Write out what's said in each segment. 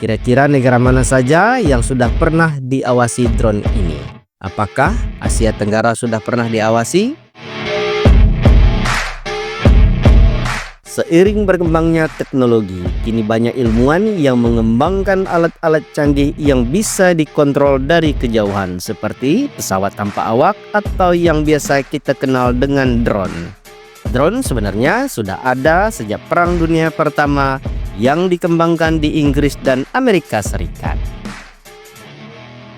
Kira-kira negara mana saja yang sudah pernah diawasi drone ini? Apakah Asia Tenggara sudah pernah diawasi? Seiring berkembangnya teknologi, kini banyak ilmuwan yang mengembangkan alat-alat canggih yang bisa dikontrol dari kejauhan seperti pesawat tanpa awak atau yang biasa kita kenal dengan drone. Drone sebenarnya sudah ada sejak Perang Dunia Pertama yang dikembangkan di Inggris dan Amerika Serikat.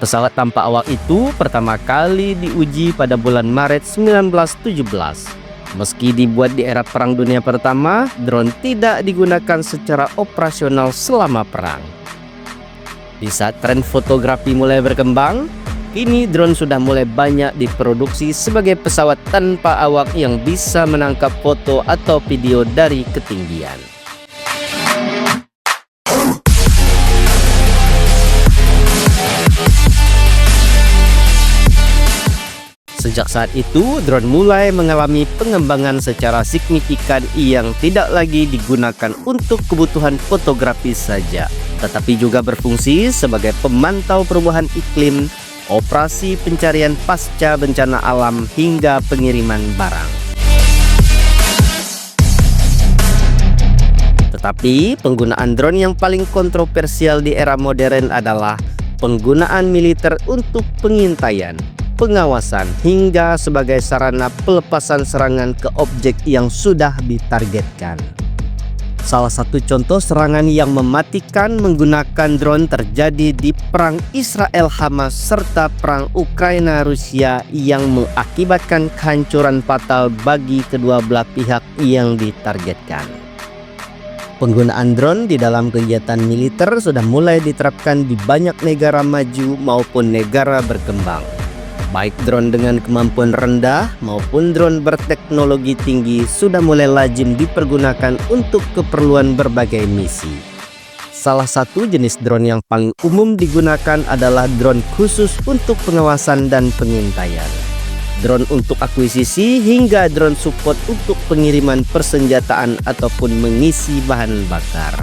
Pesawat tanpa awak itu pertama kali diuji pada bulan Maret 1917. Meski dibuat di era Perang Dunia Pertama, drone tidak digunakan secara operasional selama perang. Di saat tren fotografi mulai berkembang, kini drone sudah mulai banyak diproduksi sebagai pesawat tanpa awak yang bisa menangkap foto atau video dari ketinggian. Sejak saat itu, drone mulai mengalami pengembangan secara signifikan yang tidak lagi digunakan untuk kebutuhan fotografi saja, tetapi juga berfungsi sebagai pemantau perubahan iklim, operasi pencarian pasca bencana alam, hingga pengiriman barang. Tetapi, penggunaan drone yang paling kontroversial di era modern adalah penggunaan militer untuk pengintaian, pengawasan, hingga sebagai sarana pelepasan serangan ke objek yang sudah ditargetkan. Salah satu contoh serangan yang mematikan menggunakan drone terjadi di Perang Israel-Hamas serta Perang Ukraina-Rusia yang mengakibatkan kehancuran fatal bagi kedua belah pihak yang ditargetkan. Penggunaan drone di dalam kegiatan militer sudah mulai diterapkan di banyak negara maju maupun negara berkembang. Baik drone dengan kemampuan rendah maupun drone berteknologi tinggi sudah mulai lazim dipergunakan untuk keperluan berbagai misi. Salah satu jenis drone yang paling umum digunakan adalah drone khusus untuk pengawasan dan pengintaian, drone untuk akuisisi, hingga drone support untuk pengiriman persenjataan ataupun mengisi bahan bakar.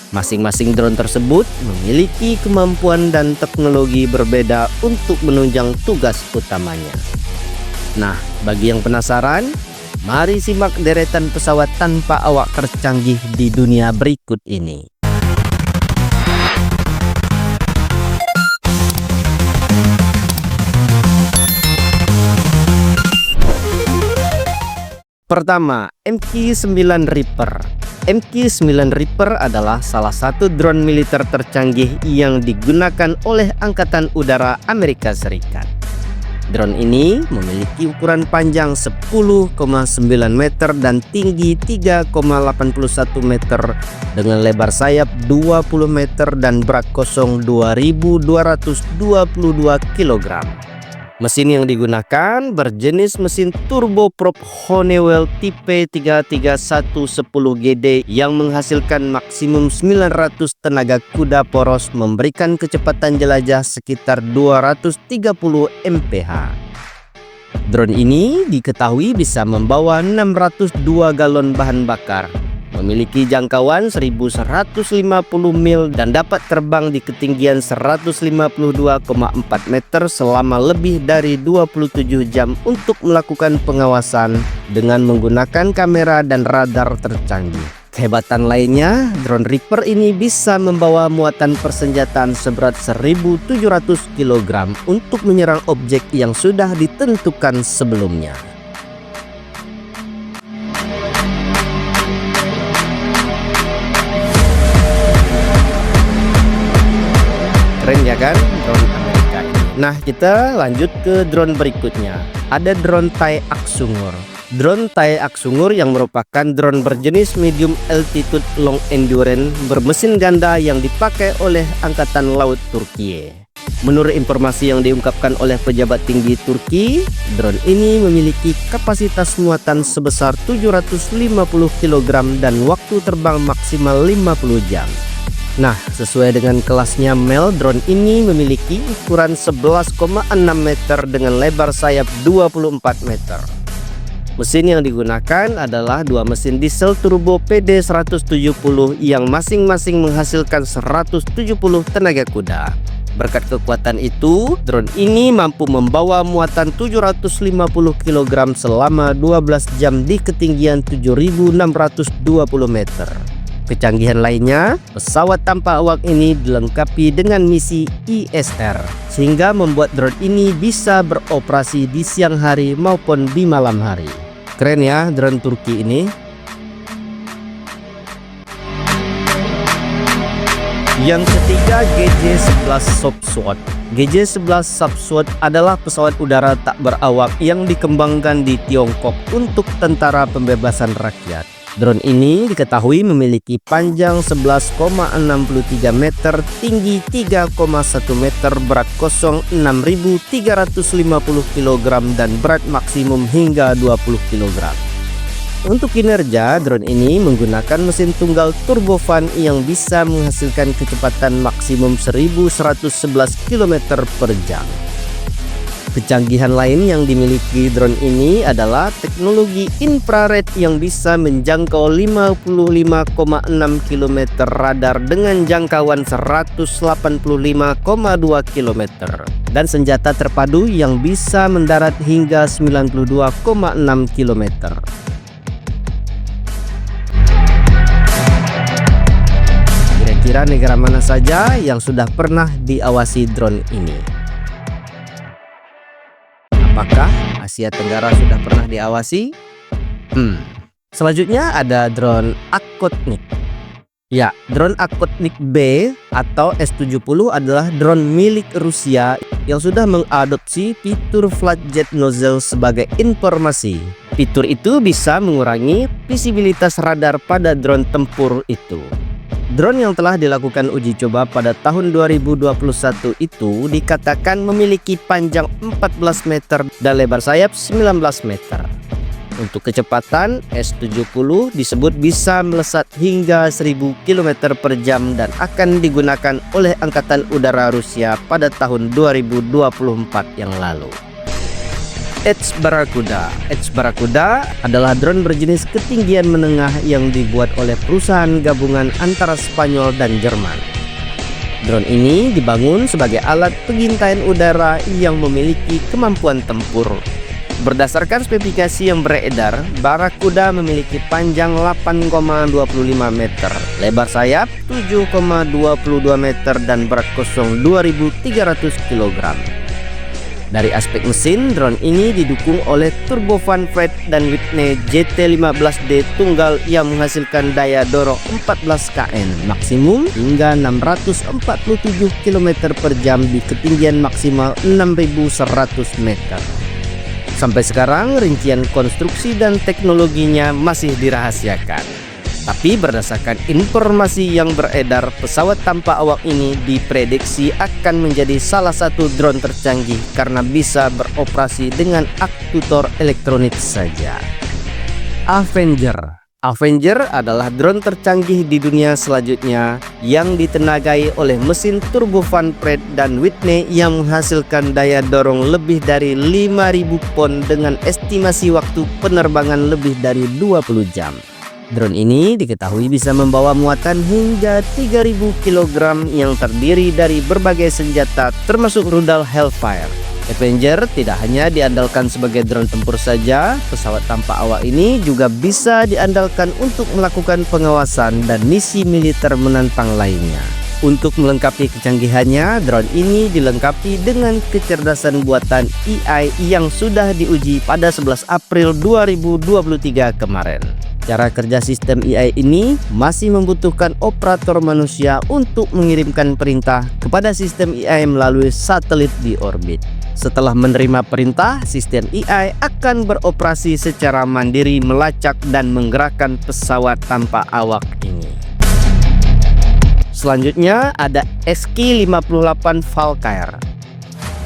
Masing-masing drone tersebut memiliki kemampuan dan teknologi berbeda untuk menunjang tugas utamanya. Nah, bagi yang penasaran, mari simak deretan pesawat tanpa awak tercanggih di dunia berikut ini. Pertama, MQ-9 Reaper. MQ-9 Reaper adalah salah satu drone militer tercanggih yang digunakan oleh Angkatan Udara Amerika Serikat. Drone ini memiliki ukuran panjang 10,9 meter dan tinggi 3,81 meter dengan lebar sayap 20 meter dan berat kosong 2.222 kg. Mesin yang digunakan berjenis mesin turboprop Honeywell tipe 33110GD yang menghasilkan maksimum 900 tenaga kuda poros, memberikan kecepatan jelajah sekitar 230 mph. Drone ini diketahui bisa membawa 602 galon bahan bakar, memiliki jangkauan 1150 mil dan dapat terbang di ketinggian 152,4 meter selama lebih dari 27 jam untuk melakukan pengawasan dengan menggunakan kamera dan radar tercanggih. Kehebatan lainnya, drone Reaper ini bisa membawa muatan persenjataan seberat 1.700 kg untuk menyerang objek yang sudah ditentukan sebelumnya. Keren ya kan drone Amerika ini. Nah, kita lanjut ke drone berikutnya. Ada drone Tai Aksungur. Drone Tai Aksungur yang merupakan drone berjenis medium altitude long endurance bermesin ganda yang dipakai oleh Angkatan Laut Turki. Menurut informasi yang diungkapkan oleh pejabat tinggi Turki, drone ini memiliki kapasitas muatan sebesar 750 kg dan waktu terbang maksimal 50 jam. Nah, sesuai dengan kelasnya MEL, drone ini memiliki ukuran 11,6 meter dengan lebar sayap 24 meter. Mesin yang digunakan adalah dua mesin diesel turbo PD170 yang masing-masing menghasilkan 170 tenaga kuda. Berkat kekuatan itu, drone ini mampu membawa muatan 750 kg selama 12 jam di ketinggian 7.620 meter. Kecanggihan lainnya, pesawat tanpa awak ini dilengkapi dengan misi ISR, sehingga membuat drone ini bisa beroperasi di siang hari maupun di malam hari. Keren ya drone Turki ini. Yang ketiga, GJ-11 Sopsword. GJ-11 Sopsword adalah pesawat udara tak berawak yang dikembangkan di Tiongkok untuk Tentara Pembebasan Rakyat. Drone ini diketahui memiliki panjang 11,63 meter, tinggi 3,1 meter, berat kosong 6.350 kg dan berat maksimum hingga 20 kg. Untuk kinerja, drone ini menggunakan mesin tunggal turbofan yang bisa menghasilkan kecepatan maksimum 1111 km per jam. Kecanggihan lain yang dimiliki drone ini adalah teknologi infrared yang bisa menjangkau 55,6 km radar dengan jangkauan 185,2 km dan senjata terpadu yang bisa mendarat hingga 92,6 km. Kira-kira negara mana saja yang sudah pernah diawasi drone ini? Apakah Asia Tenggara sudah pernah diawasi? Selanjutnya ada drone Akotnik. Ya, drone Akotnik B atau S-70 adalah drone milik Rusia yang sudah mengadopsi fitur flat jet nozzle sebagai informasi. Fitur itu bisa mengurangi visibilitas radar pada drone tempur itu. Drone yang telah dilakukan uji coba pada tahun 2021 itu dikatakan memiliki panjang 14 meter dan lebar sayap 19 meter. Untuk kecepatan, S-70 disebut bisa melesat hingga 1000 km per jam dan akan digunakan oleh Angkatan Udara Rusia pada tahun 2024 yang lalu. Edge Barracuda. Edge Barracuda adalah drone berjenis ketinggian menengah yang dibuat oleh perusahaan gabungan antara Spanyol dan Jerman. Drone ini dibangun sebagai alat pengintaian udara yang memiliki kemampuan tempur. Berdasarkan spesifikasi yang beredar, Barracuda memiliki panjang 8,25 meter, lebar sayap 7,22 meter dan berat kosong 2.300 kg. Dari aspek mesin, drone ini didukung oleh turbofan Pratt & Whitney JT15D tunggal yang menghasilkan daya dorong 14 kN maksimum hingga 647 km per jam di ketinggian maksimal 6.100 meter. Sampai sekarang, rincian konstruksi dan teknologinya masih dirahasiakan. Tapi berdasarkan informasi yang beredar, pesawat tanpa awak ini diprediksi akan menjadi salah satu drone tercanggih karena bisa beroperasi dengan aktuator elektronik saja. Avenger. Avenger adalah drone tercanggih di dunia selanjutnya yang ditenagai oleh mesin turbofan Pratt & Whitney yang menghasilkan daya dorong lebih dari 5.000 pon dengan estimasi waktu penerbangan lebih dari 20 jam. Drone ini diketahui bisa membawa muatan hingga 3.000 kg yang terdiri dari berbagai senjata termasuk rudal Hellfire. Avenger tidak hanya diandalkan sebagai drone tempur saja, pesawat tanpa awak ini juga bisa diandalkan untuk melakukan pengawasan dan misi militer menantang lainnya. Untuk melengkapi kecanggihannya, drone ini dilengkapi dengan kecerdasan buatan AI yang sudah diuji pada 11 April 2023 kemarin. Cara kerja sistem AI ini masih membutuhkan operator manusia untuk mengirimkan perintah kepada sistem AI melalui satelit di orbit. Setelah menerima perintah, sistem AI akan beroperasi secara mandiri melacak dan menggerakkan pesawat tanpa awak ini. Selanjutnya ada SQ-58 Valkyr.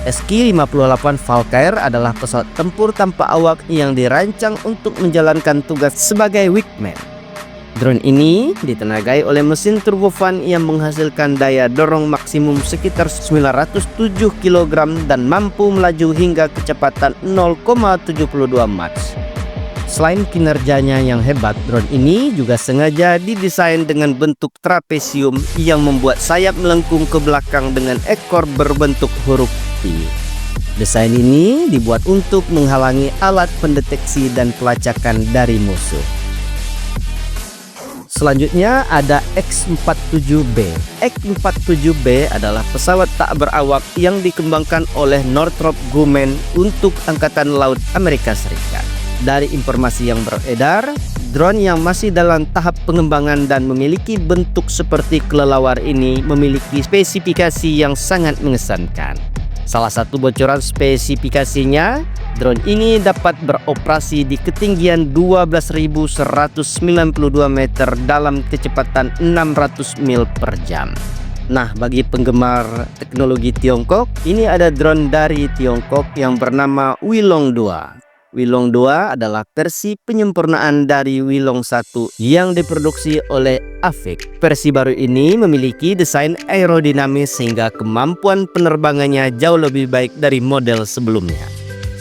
SQ-58 Valkyr adalah pesawat tempur tanpa awak yang dirancang untuk menjalankan tugas sebagai wingman. Drone ini ditenagai oleh mesin turbofan yang menghasilkan daya dorong maksimum sekitar 907 kg dan mampu melaju hingga kecepatan 0,72 Mach. Selain kinerjanya yang hebat, drone ini juga sengaja didesain dengan bentuk trapesium yang membuat sayap melengkung ke belakang dengan ekor berbentuk huruf T. Desain ini dibuat untuk menghalangi alat pendeteksi dan pelacakan dari musuh. Selanjutnya ada X-47B. X-47B adalah pesawat tak berawak yang dikembangkan oleh Northrop Grumman untuk Angkatan Laut Amerika Serikat. Dari informasi yang beredar, drone yang masih dalam tahap pengembangan dan memiliki bentuk seperti kelelawar ini memiliki spesifikasi yang sangat mengesankan. Salah satu bocoran spesifikasinya, drone ini dapat beroperasi di ketinggian 12.192 meter dalam kecepatan 600 mil per jam. Nah, bagi penggemar teknologi Tiongkok, ini ada drone dari Tiongkok yang bernama Wilong 2. Wilong 2 adalah versi penyempurnaan dari Wilong 1 yang diproduksi oleh Avik. Versi baru ini memiliki desain aerodinamis sehingga kemampuan penerbangannya jauh lebih baik dari model sebelumnya.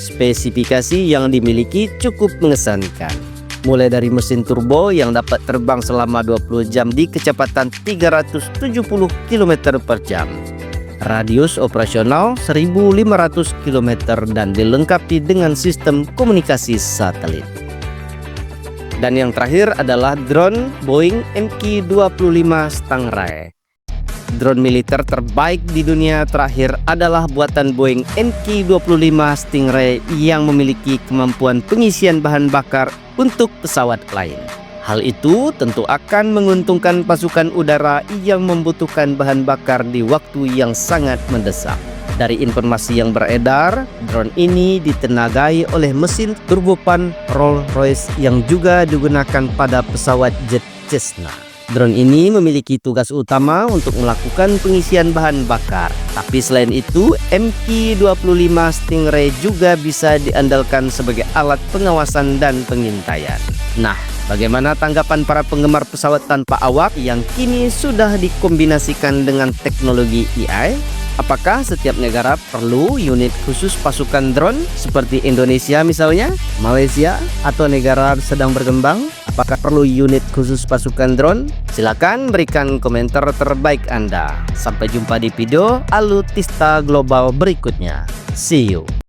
Spesifikasi yang dimiliki cukup mengesankan. Mulai dari mesin turbo yang dapat terbang selama 20 jam di kecepatan 370 km per jam. Radius operasional 1.500 km dan dilengkapi dengan sistem komunikasi satelit. Dan yang terakhir adalah drone Boeing MQ-25 Stingray. Drone militer terbaik di dunia terakhir adalah buatan Boeing MQ-25 Stingray yang memiliki kemampuan pengisian bahan bakar untuk pesawat lain. Hal itu tentu akan menguntungkan pasukan udara yang membutuhkan bahan bakar di waktu yang sangat mendesak. Dari informasi yang beredar, drone ini ditenagai oleh mesin turbofan Rolls-Royce yang juga digunakan pada pesawat jet Cessna. Drone ini memiliki tugas utama untuk melakukan pengisian bahan bakar. Tapi selain itu, MQ-25 Stingray juga bisa diandalkan sebagai alat pengawasan dan pengintaian. Nah, bagaimana tanggapan para penggemar pesawat tanpa awak yang kini sudah dikombinasikan dengan teknologi AI? Apakah setiap negara perlu unit khusus pasukan drone seperti Indonesia misalnya, Malaysia, atau negara sedang berkembang? Apakah perlu unit khusus pasukan drone? Silakan berikan komentar terbaik Anda. Sampai jumpa di video Alutista Global berikutnya. See you.